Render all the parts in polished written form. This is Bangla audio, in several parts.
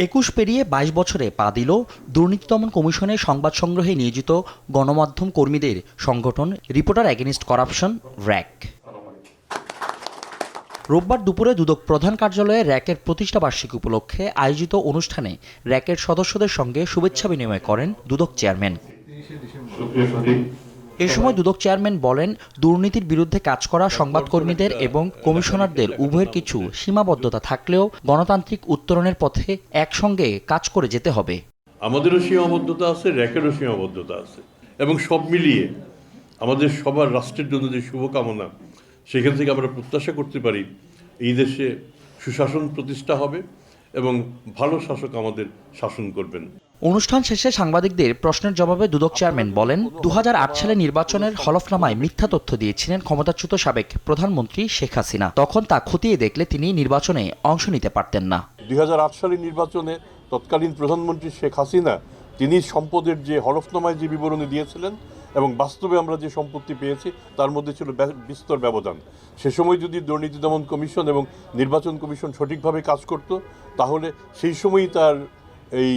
21 পেরিয়ে 22 বছরে পা দিল দুর্নীতি দমন কমিশনের সংবাদ সংগ্রহে নিয়োজিত গণমাধ্যম কর্মীদের সংগঠন রিপোর্টার এগেইনস্ট করাপশন র্যাক। রোববার দুপুরে দুদক প্রধান কার্যালয়ে র্যাকের প্রতিষ্ঠা বার্ষিকী উপলক্ষে আয়োজিত অনুষ্ঠানে র্যাকের সদস্যদের সঙ্গে শুভেচ্ছা বিনিময় করেন দুদক চেয়ারম্যান। এ সময় দুদক চেয়ারম্যান বলেন, দুর্নীতির বিরুদ্ধে কাজ করা সংবাদকর্মীদের এবং কমিশনারদের উভয়ের কিছু সীমাবদ্ধতা থাকলেও গণতান্ত্রিক উত্তরণের পথে একসঙ্গে কাজ করে যেতে হবে। আমাদেরও সীমাবদ্ধতা আছে, র্যাকেরও সীমাবদ্ধতা আছে, এবং সব মিলিয়ে আমাদের সবার রাষ্ট্রের জন্য যে শুভকামনা, সেখান থেকে আমরা প্রত্যাশা করতে পারি এই দেশে সুশাসন প্রতিষ্ঠা হবে এবং ভালো শাসক আমাদের শাসন করবেন। অনুষ্ঠান শেষে সাংবাদিকদের প্রশ্নের জবাবে দুদক চেয়ারম্যান বলেন, 2008 সালে নির্বাচনের হলফনামায় মিথ্যা তথ্য দিয়েছিলেন ক্ষমতাচ্যুত সাবেক প্রধানমন্ত্রী শেখ হাসিনা। তখন তা খতিয়ে দেখলে তিনি নির্বাচনে অংশ নিতে পারতেন না। 2008 সালের নির্বাচনে তৎকালীন প্রধানমন্ত্রী শেখ হাসিনা তিনি সম্পদের যে হলফনামায় যে বিবরণী দিয়েছিলেন এবং বাস্তবে আমরা যে সম্পত্তি পেয়েছি তার মধ্যে ছিল বিস্তর ব্যবধান। সে সময় যদি দুর্নীতি দমন কমিশন এবং নির্বাচন কমিশন সঠিকভাবে কাজ করত, তাহলে সেই সময়ই তার এই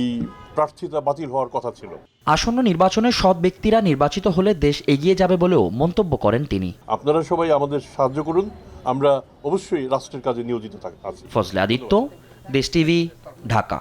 প্রার্থিতা বাতিল হওয়ার কথা ছিল। আসন্ন নির্বাচনে সৎ ব্যক্তিরা নির্বাচিত হলে দেশ এগিয়ে যাবে বলেও মন্তব্য করেন তিনি। আপনারা সবাই আমাদের সাহায্য করুন, আমরা অবশ্যই রাষ্ট্রের কাজে নিয়োজিত আছি। ফজলে আদিত্য, দেশ টিভি, ঢাকা।